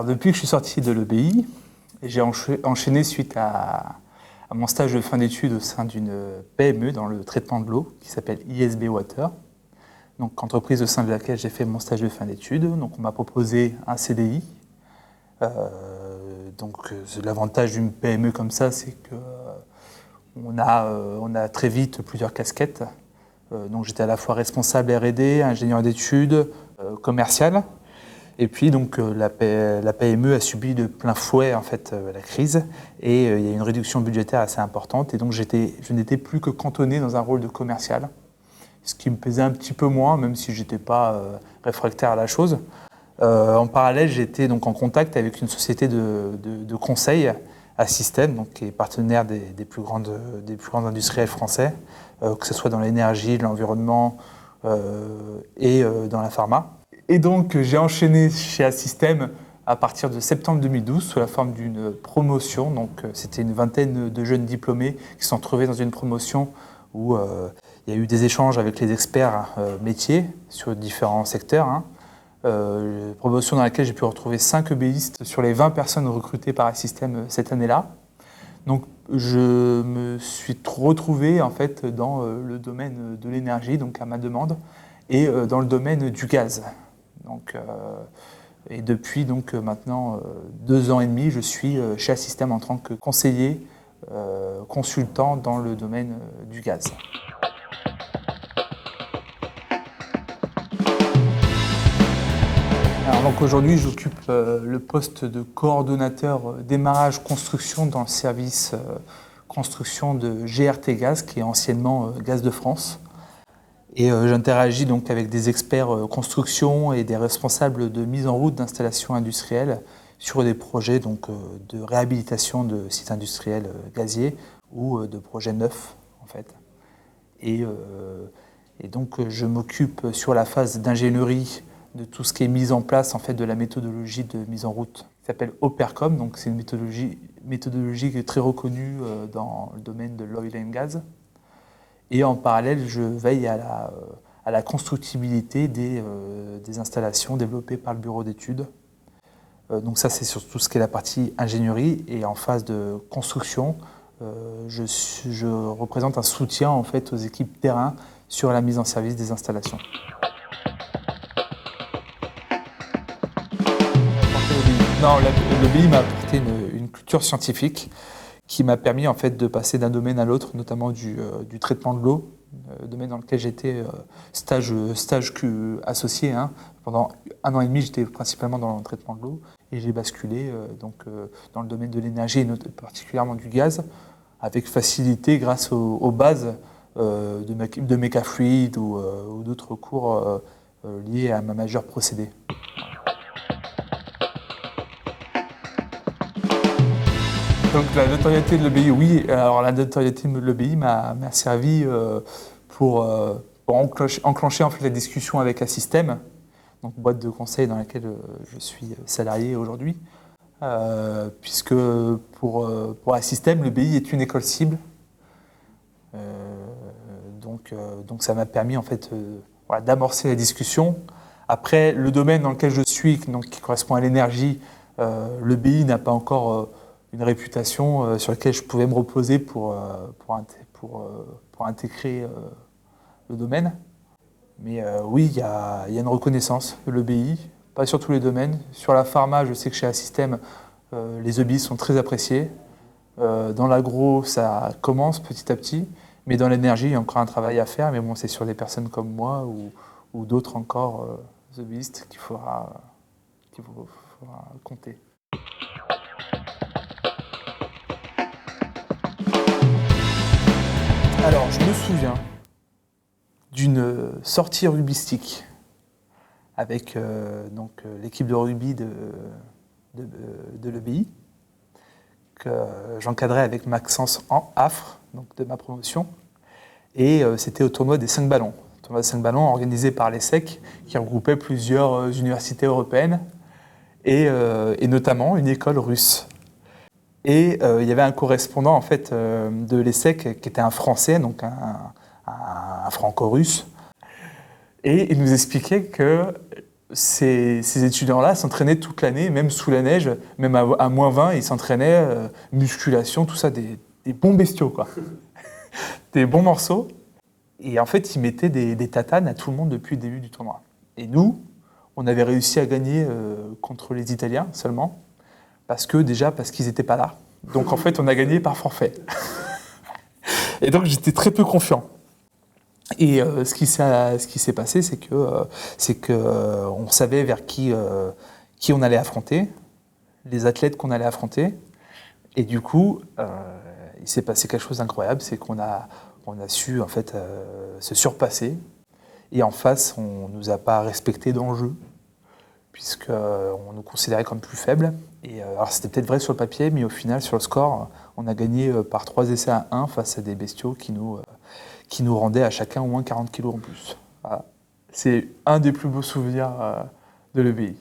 Alors, depuis que je suis sorti de l'EBI, j'ai enchaîné suite à mon stage de fin d'études au sein d'une PME dans le traitement de l'eau qui s'appelle ISB Water, donc entreprise au sein de laquelle j'ai fait mon stage de fin d'études. Donc, on m'a proposé un CDI. L'avantage d'une PME comme ça, c'est qu'on a très vite plusieurs casquettes. Donc, j'étais à la fois responsable R&D, ingénieur d'études, commercial. Et puis donc la PME a subi de plein fouet en fait la crise et il y a une réduction budgétaire assez importante et donc je n'étais plus que cantonné dans un rôle de commercial, ce qui me plaisait un petit peu moins, même si j'étais pas réfractaire à la chose. En parallèle, j'étais donc en contact avec une société de conseil Assystem, donc qui est partenaire des plus grands industriels français, que ce soit dans l'énergie, l'environnement et dans la pharma. Et donc, j'ai enchaîné chez Assystem à partir de septembre 2012 sous la forme d'une promotion. Donc, c'était une vingtaine de jeunes diplômés qui se sont trouvés dans une promotion où il y a eu des échanges avec les experts métiers sur différents secteurs. Promotion dans laquelle j'ai pu retrouver 5 EBistes sur les 20 personnes recrutées par Assystem cette année-là. Donc, je me suis retrouvé en fait dans le domaine de l'énergie, donc à ma demande, et dans le domaine du gaz. Donc, et depuis maintenant 2 ans et demi, je suis chez Assystem en tant que conseiller consultant dans le domaine du gaz. Alors, donc aujourd'hui, j'occupe le poste de coordonnateur démarrage construction dans le service construction de GRT Gaz, qui est anciennement Gaz de France. Et j'interagis donc avec des experts construction et des responsables de mise en route d'installations industrielles sur des projets donc, de réhabilitation de sites industriels gaziers ou de projets neufs en fait. Et donc je m'occupe sur la phase d'ingénierie de tout ce qui est mise en place en fait, de la méthodologie de mise en route qui s'appelle Opercom. Donc c'est une méthodologie qui est très reconnue dans le domaine de l'oil and gas. Et en parallèle, je veille à la constructibilité des installations développées par le bureau d'études. Donc ça, c'est sur tout ce qui est la partie ingénierie. Et en phase de construction, je représente un soutien en fait, aux équipes terrain sur la mise en service des installations. Non, l'EBI m'a apporté une culture scientifique qui m'a permis en fait de passer d'un domaine à l'autre, notamment du traitement de l'eau, domaine dans lequel j'étais stage associé. Pendant 1 an et demi, j'étais principalement dans le traitement de l'eau et j'ai basculé dans le domaine de l'énergie et particulièrement du gaz, avec facilité grâce aux bases de Mecafluid ou d'autres cours liés à ma majeure procédé. Donc la notoriété de l'EBI, oui. Alors la notoriété de l'EBI m'a servi pour enclencher en fait la discussion avec Assystem, donc boîte de conseil dans laquelle je suis salarié aujourd'hui, puisque pour Assystem, l'EBI est une école cible. Donc ça m'a permis en fait d'amorcer la discussion. Après, le domaine dans lequel je suis, donc qui correspond à l'énergie, l'EBI n'a pas encore une réputation sur laquelle je pouvais me reposer pour intégrer le domaine. Mais oui, il y a une reconnaissance de l'EBI, pas sur tous les domaines. Sur la pharma, je sais que chez Assystem, les EBI sont très appréciés. Dans l'agro, ça commence petit à petit. Mais dans l'énergie, il y a encore un travail à faire. Mais bon, c'est sur des personnes comme moi ou d'autres encore EBistes qu'il faudra compter. Alors, je me souviens d'une sortie rugbyistique avec l'équipe de rugby de l'EBI que j'encadrais avec Maxence Affre, donc de ma promotion. Et c'était au tournoi des 5 ballons. Le tournoi des 5 ballons organisé par l'ESSEC qui regroupait plusieurs universités européennes et notamment une école russe. Et il y avait un correspondant en fait, de l'ESSEC qui était un Français, donc un franco-russe. Et il nous expliquait que ces étudiants-là s'entraînaient toute l'année, même sous la neige, même à -20, ils s'entraînaient, musculation, tout ça, des bons bestiaux, quoi. Des bons morceaux. Et en fait, ils mettaient des tatanes à tout le monde depuis le début du tournoi. Et nous, on avait réussi à gagner contre les Italiens seulement, parce qu'ils n'étaient pas là. Donc en fait, on a gagné par forfait. Et donc j'étais très peu confiant. Et ce qui s'est passé, c'est que on savait vers qui on allait affronter, les athlètes qu'on allait affronter. Et du coup, il s'est passé quelque chose d'incroyable, c'est qu'on a su en fait se surpasser. Et en face, on ne nous a pas respecté d'enjeu, puisqu'on nous considérait comme plus faibles. Et alors c'était peut-être vrai sur le papier, mais au final, sur le score, on a gagné par 3 essais à 1 face à des bestiaux qui nous rendaient à chacun au moins 40 kilos en plus. Voilà. C'est un des plus beaux souvenirs de l'EBI.